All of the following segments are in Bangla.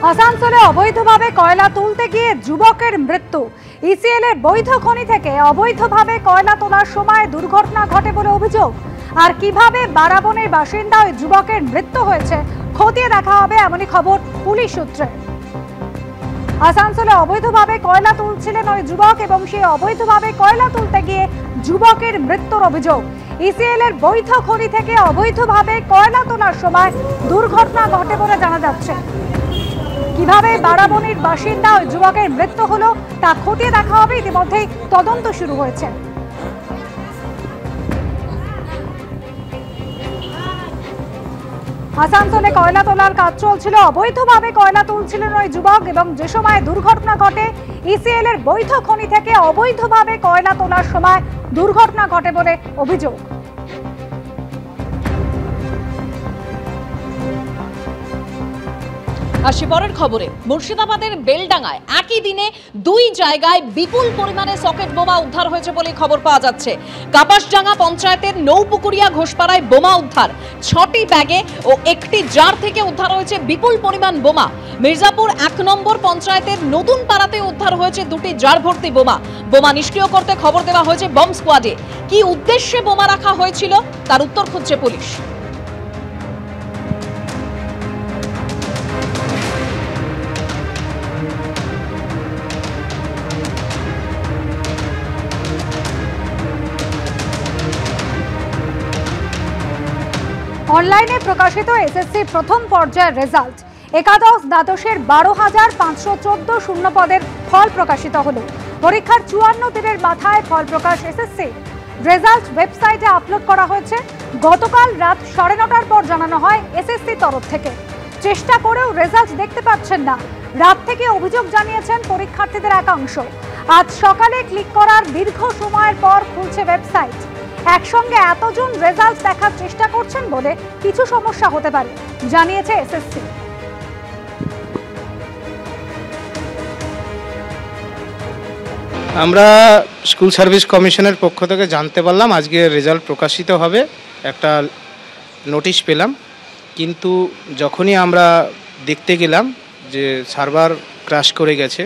আসানসোলে অবৈধভাবে কয়লা তুলতে গিয়ে যুবকের মৃত্যু। ইসিএল এর বৈধ খনি থেকে অবৈধভাবে কয়লা তোলার সময় দুর্ঘটনা ঘটে বলে অভিযোগ। আর কিভাবে বারাবনের বাসিন্দা ওই যুবকের মৃত্যু হয়েছে খতিয়ে দেখা হবে এমনই খবর পুলিশ সূত্রে। আসানসোলে অবৈধভাবে কয়লা তুলছিলেন ওই যুবক এবং সেই অবৈধভাবে কয়লা তুলতে গিয়ে যুবকের মৃত্যুর অভিযোগ। ইসিএল এর বৈধ খনি থেকে অবৈধভাবে কয়লা তোলার সময় দুর্ঘটনা ঘটে বলে জানা যাচ্ছে। কিভাবে বারাবনীর বাসিন্দা ওই যুবকের মৃত্যু হলো তা খতিয়ে দেখা হবে। ইতিমধ্যেই তদন্ত শুরু হয়েছে। আসানসোলে কয়লা তোলার কাজ চলছিল, অবৈধভাবে কয়লা তুলছিলেন ওই যুবক এবং যে সময় দুর্ঘটনা ঘটে ইসিএল এর বৈধ খনি থেকে অবৈধভাবে কয়লা তোলার সময় দুর্ঘটনা ঘটে বলে অভিযোগ। আসি পরের খবরে। মুর্শিদাবাদের বেলডাঙ্গায় একই দিনে দুই জায়গায় বিপুল পরিমাণে সকেট বোমা উদ্ধার হয়েছে বলে খবর পাওয়া যাচ্ছে। কাপাসডাঙ্গা পঞ্চায়েতের নৌপুকুরিয়া ঘোষপাড়ায় বোমা উদ্ধার, 6টি ব্যাগে ও একটি জার থেকে উদ্ধার হয়েছে বিপুল পরিমাণ বোমা। মির্জাপুর 1 নম্বর পঞ্চায়েতের নতুন পাড়াতে উদ্ধার হয়েছে 2টি জার ভর্তি বোমা। বোমা নিষ্ক্রিয় করতে খবর দেওয়া হয়েছে বম স্কোয়াডে। কি উদ্দেশ্যে বোমা রাখা হয়েছিল তার উত্তর খুঁজছে পুলিশ। অনলাইনে প্রকাশিত এসএসসি প্রথম পর্যায়ের রেজাল্ট। একাদশ দ্বাদশের 12,514 শূন্য পদের ফল প্রকাশিত হলো। পরীক্ষার 54 দিনের মাথায় ফল প্রকাশ এসএসসি। রেজাল্ট ওয়েবসাইটে আপলোড করা হয়েছে। গতকাল রাত 9:30টার পর জানানো হয় এসএসসি তরফ থেকে। চেষ্টা করেও রেজাল্ট দেখতে পাচ্ছেন না, রাত থেকে অভিযোগ জানিয়েছেন পরীক্ষার্থীদের একাংশ। আজ সকালে ক্লিক করার দীর্ঘ সময়ের পর খুলছে ওয়েবসাইট। একসঙ্গে এতজন রেজাল্ট দেখার চেষ্টা করছেন বলে কিছু সমস্যা হতে পারে জানিয়েছে এসএসসি। আমরা স্কুল সার্ভিস কমিশনের পক্ষ থেকে জানতে পারলাম আজকে রেজাল্ট প্রকাশিত হবে, একটা নোটিশ পেলাম। কিন্তু যখনই আমরা দেখতে গেলাম যে সার্ভার ক্র্যাশ করে গেছে,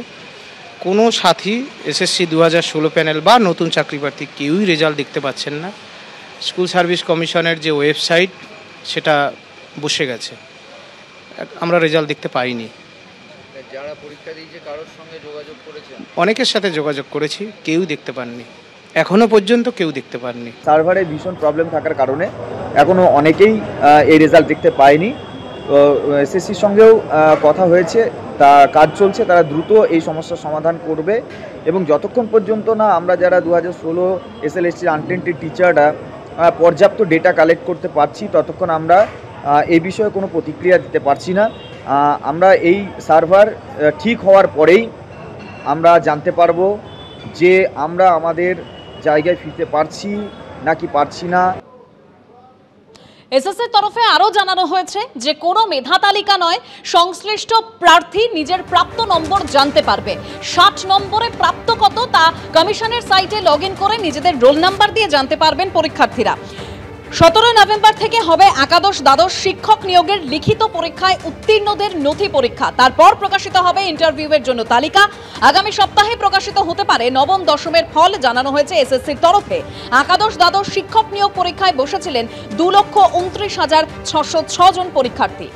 কোনো সাথী এসএসসি 2016 প্যানেল বা নতুন চাকরি প্রার্থী কেউই রেজাল্ট দেখতে পাচ্ছেন না। স্কুল সার্ভিস কমিশনের যে ওয়েবসাইট সেটা বসে গেছে, আমরা রেজাল্ট দেখতে পাইনি। যারা পরীক্ষা দিয়েছে কারোর সঙ্গে যোগাযোগ করেছেন? অনেকের সাথে যোগাযোগ করেছি, কেউ দেখতে পাননি, এখনো পর্যন্ত কেউ দেখতে পাননি। সার্ভারে ভীষণ প্রবলেম থাকার কারণে এখনো অনেকেই এই রেজাল্ট দেখতে পায়নি। তো এসএসসির সঙ্গেও কথা হয়েছে, তা কাজ চলছে, তারা দ্রুত এই সমস্যার সমাধান করবে এবং যতক্ষণ পর্যন্ত না আমরা যারা 2016 এসএলএসসি আনটেন্টেড টিচাররা পর্যাপ্ত ডেটা কালেক্ট করতে পারছি ততক্ষণ আমরা এই বিষয়ে কোনো প্রতিক্রিয়া দিতে পারছি না। আমরা এই সার্ভার ঠিক হওয়ার পরেই আমরা জানতে পারবো যে আমরা আমাদের জায়গায় ফিরতে পারছি নাকি পারছি না। এসএসসির তরফে আরও জানানো হয়েছে যে কোনো মেধা তালিকা নয়, সংশ্লিষ্ট প্রার্থী নিজের প্রাপ্ত নম্বর জানতে পারবে। 60 নম্বরে প্রাপ্ত কত তা কমিশনের সাইটে লগ ইন করে নিজেদের রোল নাম্বার দিয়ে জানতে পারবেন পরীক্ষার্থীরা। 17 নভেম্বর থেকে হবে একাদশ দ্বাদশ শিক্ষক নিয়োগের লিখিত পরীক্ষায় উত্তীর্ণদের নথি পরীক্ষা। তারপর প্রকাশিত হবে ইন্টারভিউয়ের জন্য তালিকা। আগামী সপ্তাহে প্রকাশিত হতে পারে নবম দশমের ফল জানানো হয়েছে এসএসসির তরফে। একাদশ দ্বাদশ শিক্ষক নিয়োগ পরীক্ষায় বসেছিলেন 2,29,606 জন পরীক্ষার্থী।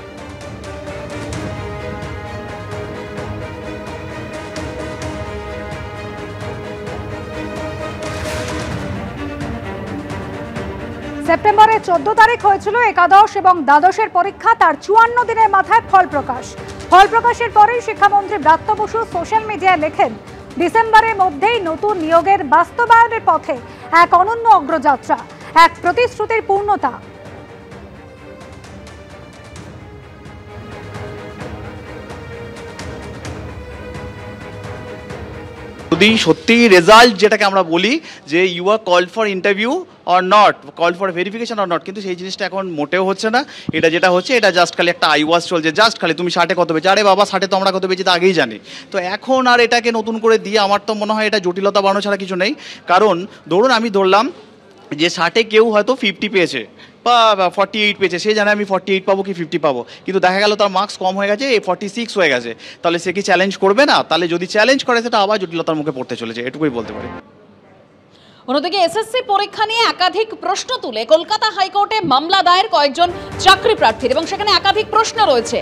সেপ্টেম্বরের 14 তারিখ হয়েছিল একাদশ এবং দ্বাদশের পরীক্ষা। তার 54 দিনের মাথায় ফল প্রকাশ। ফল প্রকাশের পরেই শিক্ষামন্ত্রী ব্রাত্য বসু সোশ্যাল মিডিয়ায় লেখেন, ডিসেম্বরের মধ্যেই নতুন নিয়োগের বাস্তবায়নের পথে এক অনন্য অগ্রযাত্রা, এক প্রতিশ্রুতির পূর্ণতা। যদি সত্যি রেজাল্ট যেটাকে আমরা বলি যে you are called for interview or not, call for verification or not, কিন্তু সেই জিনিসটা এখন মোটেও হচ্ছে না। এটা যেটা হচ্ছে এটা জাস্ট খালি একটা আইওয়াজ চলছে, জাস্ট খালি তুমি 60-এ কত পেয়েছো, আরে বাবা 60-এ তো আমরা কত পেয়েছি তা আগেই জানি। তো এখন আর এটাকে নতুন করে দিয়ে আমার তো মনে হয় এটা জটিলতা বাড়ানো ছাড়া কিছু নেই। কারণ ধরুন আমি ধরলাম যে 60-এ কেউ হয়তো 50 পেয়েছে, বা 48 পেয়েছে, সে জানে আমি 48 পাবো কি 50 পাবো, কিন্তু দেখা গেল তার মার্কস কম হয়ে গেছে, 46 হয়ে গেছে, তাহলে সে কি চ্যালেঞ্জ করবে না? তাহলে যদি চ্যালেঞ্জ করে সেটা আবার জটিলতার মুখে পড়তে চলেছে, এটুকুই বলতে পারি। অন্যদিকে এসএসসি পরীক্ষা নিয়ে একাধিক প্রশ্ন তুলে কলকাতা হাইকোর্টে মামলা দায়ের কয়েকজন চাকরি প্রার্থীর, এবং সেখানে একাধিক প্রশ্ন রয়েছে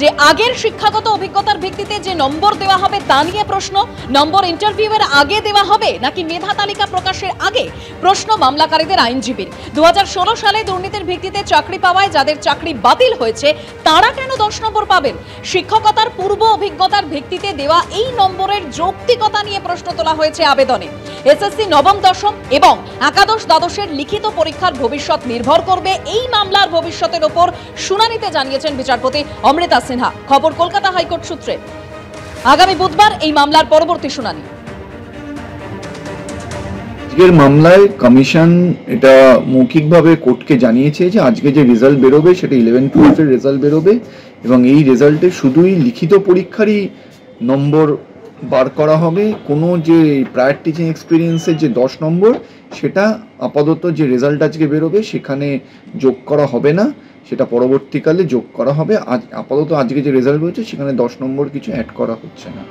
যে আগের শিক্ষাগত অভিজ্ঞতার ভিত্তিতে যে নম্বর দেওয়া হবে তা নিয়ে প্রশ্ন, নম্বর ইন্টারভিউয়ের আগে দেওয়া হবে নাকি মেধা তালিকা প্রকাশের আগে, প্রশ্ন মামলাকারীদের আইনজীবীর। 2016 সালে দুর্নীতির ভিত্তিতে চাকরি পাওয়ায় যাদের চাকরি বাতিল হয়েছে তারা কেন 10 নম্বর পাবেন? শিক্ষকতার পূর্ব অভিজ্ঞতার ভিত্তিতে দেওয়া এই নম্বরের যৌক্তিকতা নিয়ে প্রশ্ন তোলা হয়েছে আবেদনে। এসএসসি নবম, দশম এবং একাদশ দ্বাদশের লিখিত পরীক্ষার ভবিষ্যৎ নির্ভর করবে এই মামলার ভবিষ্যতের ওপর শুনানিতে, জানিয়েছেন বিচারপতি অমৃতা সিনহা। খবর কলকাতা হাইকোর্ট সূত্রে। আগামী বুধবার এই মামলার পরবর্তী শুনানি। আজকের মামলায় কমিশন এটা মৌখিকভাবে কোর্টকে জানিয়েছে যে আজকে যে রেজাল্ট বেরোবে সেটা 11-12 এর রেজাল্ট বেরোবে, এবং এই রেজাল্টে শুধুই লিখিত পরীক্ষারই নম্বর বার করা হবে। কোনো যে প্রায়র টিচিং এক্সপিরিয়েন্সের যে 10 নম্বর সেটা আপাতত যে রেজাল্ট আজকে বেরোবে সেখানে যোগ করা হবে না, সেটা পরবর্তীকালে যোগ করা হবে। আপাতত আজকে যে রেজাল্ট হয়েছে সেখানে 10 নম্বর কিছু অ্যাড করা হচ্ছে না।